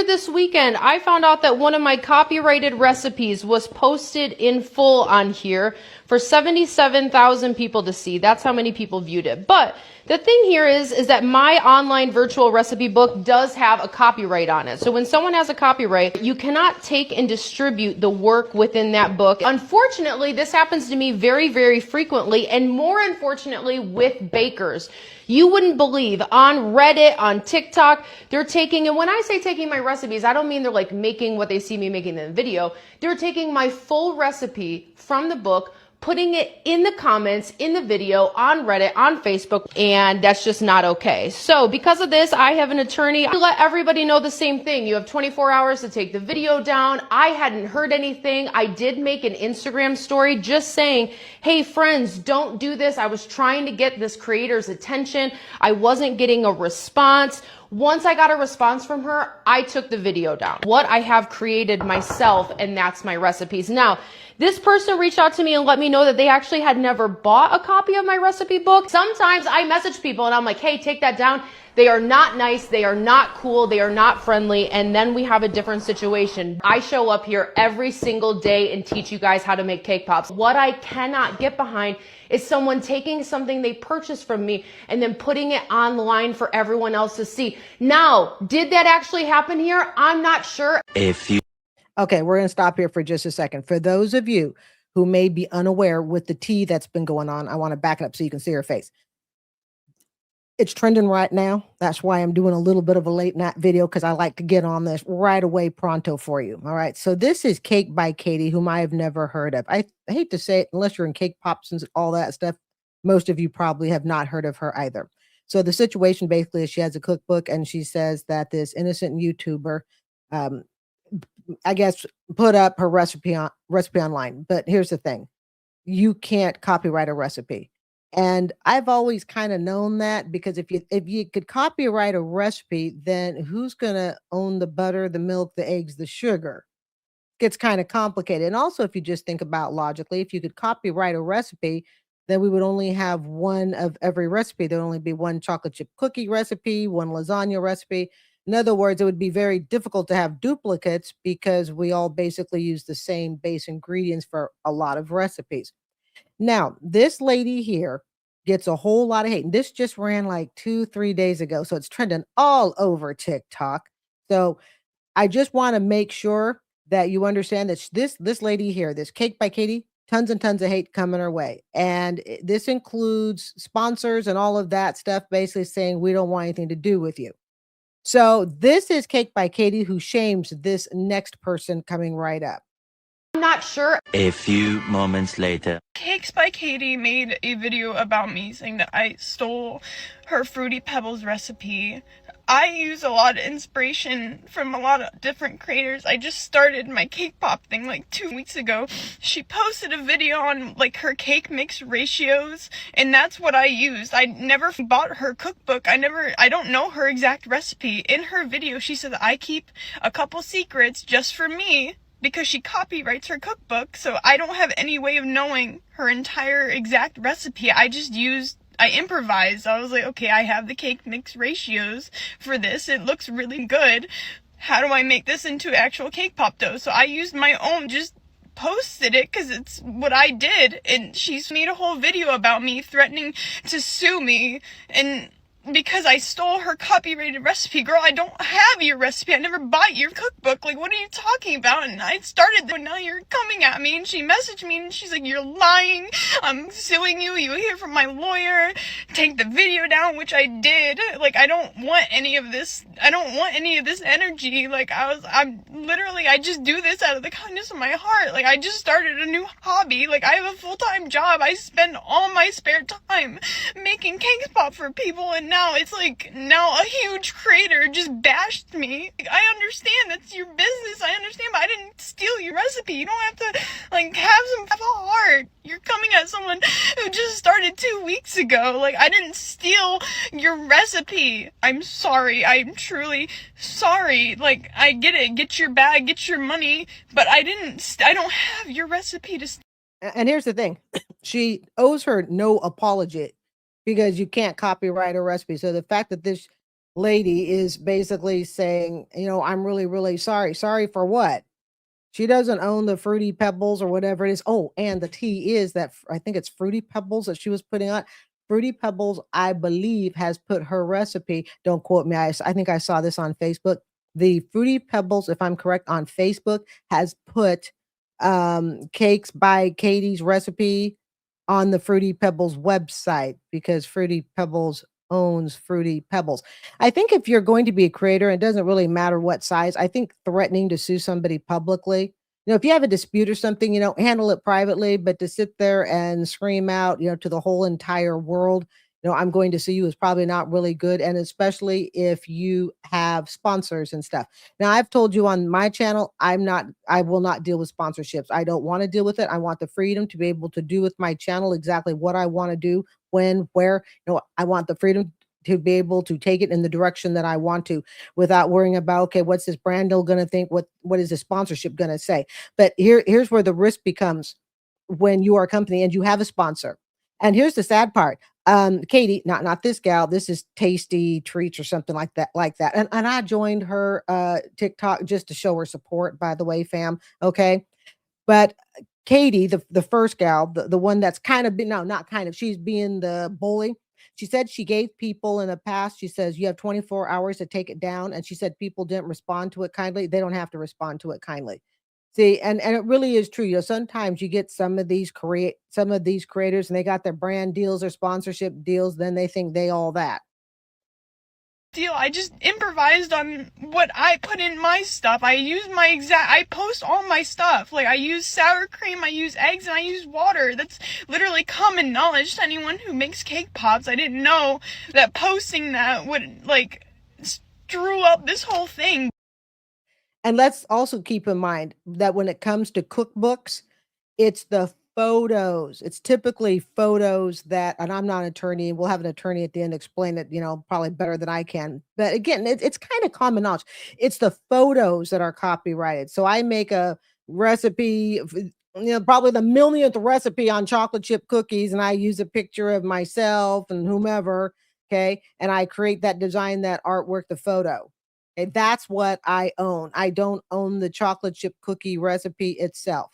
earlier this weekend, I found out that one of my copyrighted recipes was posted in full on here for 77,000 people to see. That's how many people viewed it. But the thing here is that my online virtual recipe book does have a copyright on it. So when someone has a copyright, you cannot take and distribute the work within that book. Unfortunately, this happens to me very, very frequently, and more unfortunately with bakers. You wouldn't believe on Reddit, on TikTok, they're taking, and when I say taking my recipes, I don't mean they're like making what they see me making in the video. They're taking my full recipe from the book, putting it in the comments, in the video, on Reddit, on Facebook, and that's just not okay. So because of this, I have an attorney to let everybody know the same thing. You have 24 hours to take the video down. I hadn't heard anything. I did make an Instagram story just saying, hey friends, don't do this. I was trying to get this creator's attention. I wasn't getting a response. Once I got a response from her, I took the video down. What I have created myself, and that's my recipes. Now, this person reached out to me and let me know that they actually had never bought a copy of my recipe book. Sometimes I message people and I'm like, hey, take that down. They are not nice. They are not cool. They are not friendly. And then we have a different situation. I show up here every single day and teach you guys how to make cake pops. What I cannot get behind is someone taking something they purchased from me and then putting it online for everyone else to see. Now, did that actually happen here? I'm not sure. Okay, we're going to stop here for just a second. For those of you who may be unaware with the tea that's been going on, I want to back it up so you can see her face. It's trending right now. That's why I'm doing a little bit of a late night video, because I like to get on this right away pronto for you. All right. So this is Cake by Kaity, whom I have never heard of. I hate to say it, unless you're in cake pops and all that stuff, most of you probably have not heard of her either. So the situation basically is she has a cookbook and she says that this innocent YouTuber, I guess, put up her recipe online. But here's the thing. You can't copyright a recipe. And I've always kind of known that, because if you could copyright a recipe, then who's going to own the butter, the milk, the eggs, the sugar? Gets kind of complicated. And also, if you just think about logically, if you could copyright a recipe, then we would only have one of every recipe. There'd only be one chocolate chip cookie recipe, one lasagna recipe. In other words, it would be very difficult to have duplicates, because we all basically use the same base ingredients for a lot of recipes. Now, this lady here gets a whole lot of hate. And this just ran like 2-3 days ago. So it's trending all over TikTok. So I just want to make sure that you understand that this lady here, this Cake by Kaity, tons and tons of hate coming her way. And this includes sponsors and all of that stuff, basically saying we don't want anything to do with you. So this is Cake by Kaity, who shames this next person coming right up. I'm not sure. A few moments later. Cakes by Kaity made a video about me saying that I stole her Fruity Pebbles recipe. I use a lot of inspiration from a lot of different creators. I just started my cake pop thing like 2 weeks ago. She posted a video on like her cake mix ratios, and that's what I used. I never bought her cookbook. I don't know her exact recipe. In her video, she said that I keep a couple secrets just for me, because she copyrights her cookbook, so I don't have any way of knowing her entire exact recipe. I improvised. I was like, okay, I have the cake mix ratios for this. It looks really good. How do I make this into actual cake pop dough? So I used my own, just posted it because it's what I did, and she's made a whole video about me threatening to sue me, and because I stole her copyrighted recipe. Girl, I don't have your recipe. I never bought your cookbook. Like, what are you talking about? And I started, and now you're coming at me. And she messaged me and she's like, you're lying. I'm suing you. You hear from my lawyer. Take the video down, which I did. Like, I don't want any of this. I don't want any of this energy. Like, I just do this out of the kindness of my heart. Like, I just started a new hobby. Like, I have a full-time job. I spend all my spare time making cake pop for people, and now it's like, now a huge creator just bashed me. Like, I understand that's your business, I understand, but I didn't steal your recipe. You don't have to, like, have a heart. You're coming at someone who just started 2 weeks ago. Like, I didn't steal your recipe. I'm sorry. I'm truly sorry. Like, I get it. Get your bag, get your money, but I don't have your recipe to steal. And here's the thing. She owes her no apology, because you can't copyright a recipe. So the fact that this lady is basically saying, I'm really, really sorry. Sorry for what? She doesn't own the Fruity Pebbles or whatever it is. Oh, and the tea is that I think it's Fruity Pebbles that she was putting on. Fruity Pebbles, I believe, has put her recipe. Don't quote me. I think I saw this on Facebook. The Fruity Pebbles, if I'm correct, on Facebook has put Cakes by Katie's recipe on the Fruity Pebbles website because Fruity Pebbles owns Fruity Pebbles. I think if you're going to be a creator, it doesn't really matter what size. I think threatening to sue somebody publicly, if you have a dispute or something, handle it privately, but to sit there and scream out, to the whole entire world, I'm going to sue you is probably not really good. And especially if you have sponsors and stuff. Now, I've told you on my channel, I will not deal with sponsorships. I don't want to deal with it. I want the freedom to be able to do with my channel exactly what I want to do, when, where, I want the freedom to be able to take it in the direction that I want to without worrying about, okay, what's this brand deal going to think? What is the sponsorship going to say? But here's where the risk becomes when you are a company and you have a sponsor. And here's the sad part. Kaity, not this gal, this is Tasty Treats or something like that. And I joined her TikTok just to show her support, by the way, fam. Okay. But Kaity, the first gal, the one that's kind of been, no, not kind of, she's being the bully. She said she gave people in the past, she says, you have 24 hours to take it down. And she said people didn't respond to it kindly. They don't have to respond to it kindly. See, and it really is true. Sometimes you get some of these creators and they got their brand deals or sponsorship deals, then they think they all that. Deal. I just improvised on what I put in my stuff. I post all my stuff. Like, I use sour cream, I use eggs, and I use water. That's literally common knowledge to anyone who makes cake pops. I didn't know that posting that would, screw up this whole thing. And let's also keep in mind that when it comes to cookbooks, it's the photos. It's typically photos that, and I'm not an attorney, we'll have an attorney at the end explain it, probably better than I can. But again, it's kind of common knowledge. It's the photos that are copyrighted. So I make a recipe, probably the millionth recipe on chocolate chip cookies, and I use a picture of myself and whomever, okay? And I create that design, that artwork, the photo. Okay, that's what I own. I don't own the chocolate chip cookie recipe itself.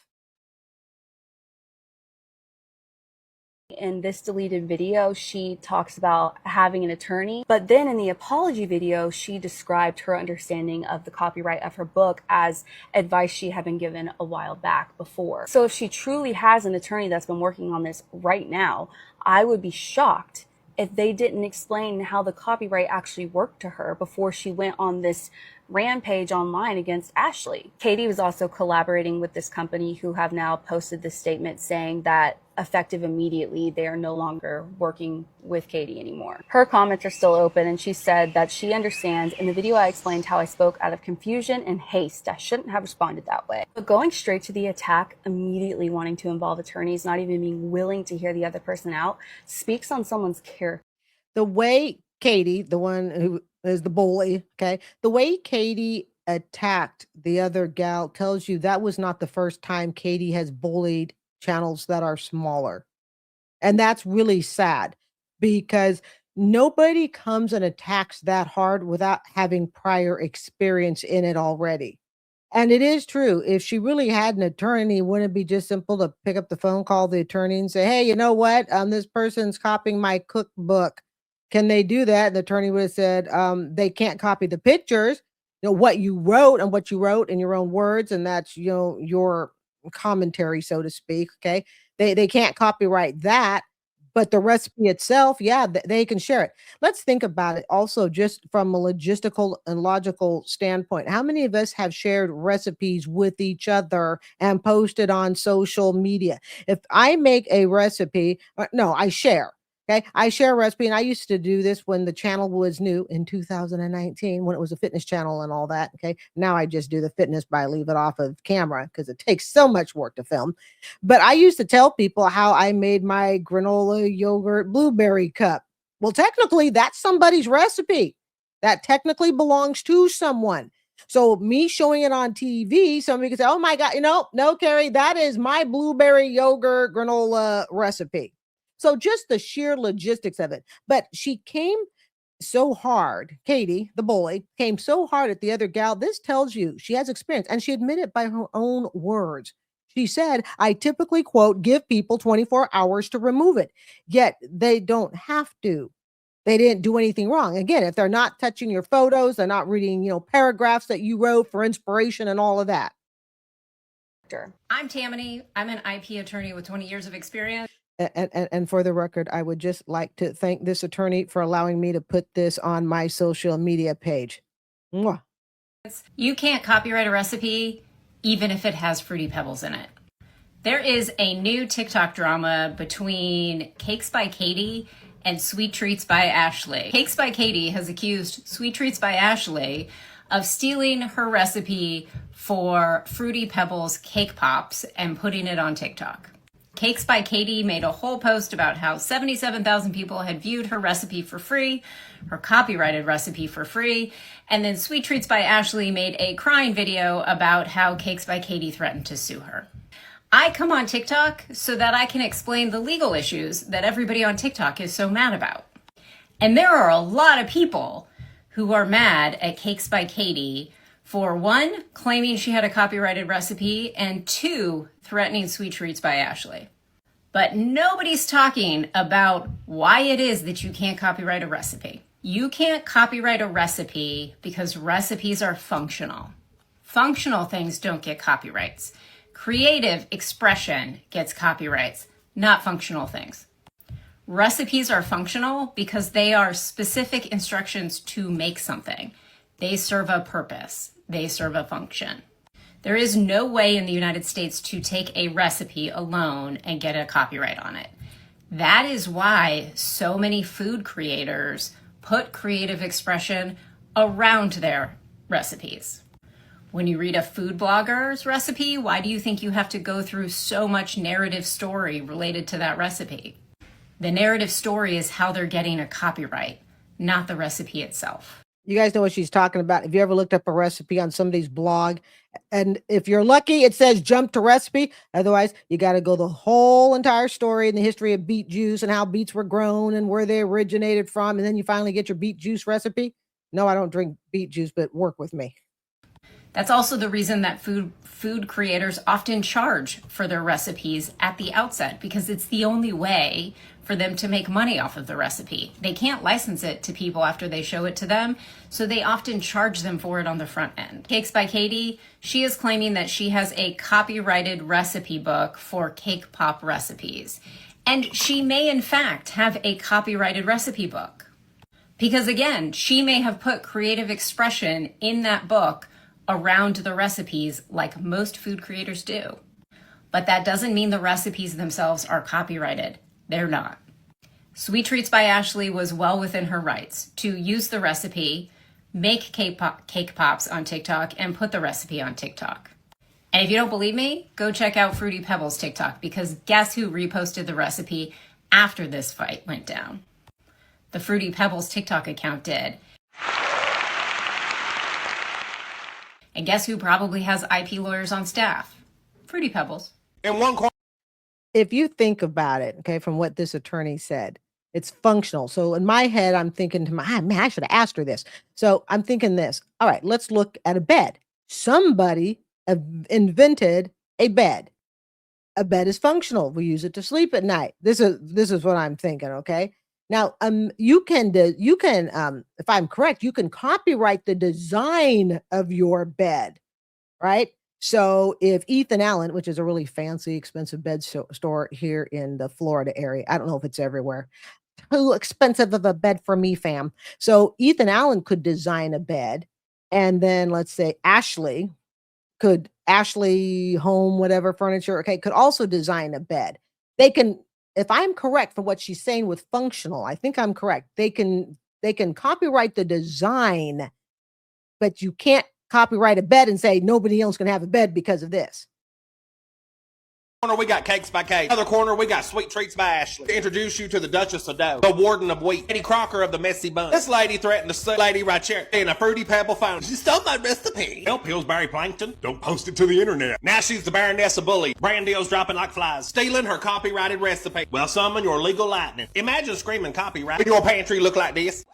In this deleted video, she talks about having an attorney, but then in the apology video, she described her understanding of the copyright of her book as advice she had been given a while back before. So if she truly has an attorney that's been working on this right now, I would be shocked if they didn't explain how the copyright actually worked to her before she went on this rampage online against Ashley. Kaity was also collaborating with this company who have now posted this statement saying that effective immediately, they are no longer working with Kaity anymore. Her comments are still open, and she said that she understands. In the video, I explained how I spoke out of confusion and haste. I shouldn't have responded that way. But going straight to the attack, immediately wanting to involve attorneys, not even being willing to hear the other person out, speaks on someone's character. The way Kaity, the one who is the bully, okay, the way Kaity attacked the other gal tells you that was not the first time Kaity has bullied channels that are smaller. And that's really sad because nobody comes and attacks that hard without having prior experience in it already. And it is true. If she really had an attorney, wouldn't it be just simple to pick up the phone, call the attorney and say, hey, you know what? This person's copying my cookbook. Can they do that? And the attorney would have said, they can't copy the pictures, what you wrote and what you wrote in your own words. And that's, your commentary, so to speak. Okay. They can't copyright that, but the recipe itself, yeah, they can share it. Let's think about it also just from a logistical and logical standpoint. How many of us have shared recipes with each other and posted on social media? If I make a recipe, no, I share. Okay. I share a recipe, and I used to do this when the channel was new in 2019, when it was a fitness channel and all that. Okay. Now I just do the fitness, but I leave it off of camera because it takes so much work to film. But I used to tell people how I made my granola yogurt blueberry cup. Well, technically, that's somebody's recipe. That technically belongs to someone. So me showing it on TV, somebody could say, oh my God, no, Carrie, that is my blueberry yogurt granola recipe. So just the sheer logistics of it. But she came so hard. Kaity, the bully, came so hard at the other gal. This tells you she has experience, and she admitted by her own words. She said, I typically, quote, give people 24 hours to remove it, yet they don't have to. They didn't do anything wrong. Again, if they're not touching your photos, they're not reading, paragraphs that you wrote for inspiration and all of that. I'm Tammany. I'm an IP attorney with 20 years of experience. And for the record, I would just like to thank this attorney for allowing me to put this on my social media page. Mwah. You can't copyright a recipe even if it has Fruity Pebbles in it. There is a new TikTok drama between Cakes by Kaity and Sweet Treats by Ashley. Cakes by Kaity has accused Sweet Treats by Ashley of stealing her recipe for Fruity Pebbles cake pops and putting it on TikTok. Cakes by Kaity made a whole post about how 77,000 people had viewed her recipe for free, her copyrighted recipe for free, and then Sweet Treats by Ashley made a crying video about how Cakes by Kaity threatened to sue her. I come on TikTok so that I can explain the legal issues that everybody on TikTok is so mad about. And there are a lot of people who are mad at Cakes by Kaity for, one, claiming she had a copyrighted recipe, and two, threatening Sweet Treats by Ashley. But nobody's talking about why it is that you can't copyright a recipe. You can't copyright a recipe because recipes are functional. Functional things don't get copyrights. Creative expression gets copyrights, not functional things. Recipes are functional because they are specific instructions to make something. They serve a purpose. They serve a function. There is no way in the United States to take a recipe alone and get a copyright on it. That is why so many food creators put creative expression around their recipes. When you read a food blogger's recipe, why do you think you have to go through so much narrative story related to that recipe? The narrative story is how they're getting a copyright, not the recipe itself. You guys know what she's talking about. If you ever looked up a recipe on somebody's blog, and if you're lucky, it says jump to recipe. Otherwise, you got to go the whole entire story in the history of beet juice and how beets were grown and where they originated from. And then you finally get your beet juice recipe. No, I don't drink beet juice, but work with me. That's also the reason that food creators often charge for their recipes at the outset, because it's the only way for them to make money off of the recipe. They can't license it to people after they show it to them, so they often charge them for it on the front end. Cakes by Kaity, she is claiming that she has a copyrighted recipe book for cake pop recipes. And she may in fact have a copyrighted recipe book. Because again, she may have put creative expression in that book around the recipes like most food creators do. But that doesn't mean the recipes themselves are copyrighted. They're not. Sweet Treats by Ashley was well within her rights to use the recipe, make cake pops on TikTok, and put the recipe on TikTok. And if you don't believe me, go check out Fruity Pebbles TikTok, because guess who reposted the recipe after this fight went down? The Fruity Pebbles TikTok account did. And guess who probably has IP lawyers on staff? Fruity Pebbles. In one corner. If you think about it, okay, from what this attorney said, it's functional. So in my head, I'm thinking to man, I should have asked her this. So I'm thinking this. All right, let's look at a bed. Somebody invented a bed. A bed is functional. We use it to sleep at night. This is what I'm thinking. Okay. Now, you can, if I'm correct, you can copyright the design of your bed, right? So if Ethan Allen, which is a really fancy, expensive bed store here in the Florida area, I don't know if it's everywhere, too expensive of a bed for me, fam. So Ethan Allen could design a bed, and then let's say Ashley Home, whatever furniture, okay, could also design a bed. They can. If I'm correct for what she's saying with functional, I think I'm correct. They can copyright the design, but you can't copyright a bed and say nobody else can have a bed because of this. Corner we got Cakes by Kaity. Other corner we got Sweet Treats by Ashley. To introduce you to the Duchess of Dough, the Warden of Wheat, Eddie Crocker of the Messy Bun. This lady threatened to sue lady right here in a Fruity Pebble fountain. She stole my recipe. Help Pillsbury Plankton. Don't post it to the internet. Now she's the Baroness of Bully. Brand deals dropping like flies. Stealing her copyrighted recipe. Well, summon your legal lightning. Imagine screaming copyright when your pantry look like this.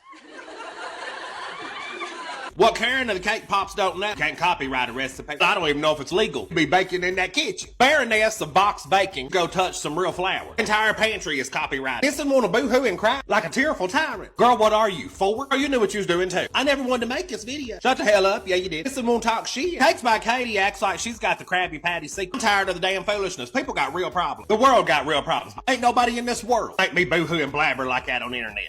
What Karen and the cake pops don't know, can't copyright a recipe. I don't even know if it's legal to be baking in that kitchen. Baroness of box baking, go touch some real flour. Entire pantry is copyrighted. Listen, wanna boo-hoo and cry like a tearful tyrant. Girl, what are you, 4? Oh, you knew what you was doing too. I never wanted to make this video. Shut the hell up, yeah you did. Listen, won't talk shit. Cakes by Kaity acts like she's got the Krabby Patty secret. I'm tired of the damn foolishness. People got real problems. The world got real problems. Ain't nobody in this world make me boo-hoo and blabber like that on the internet.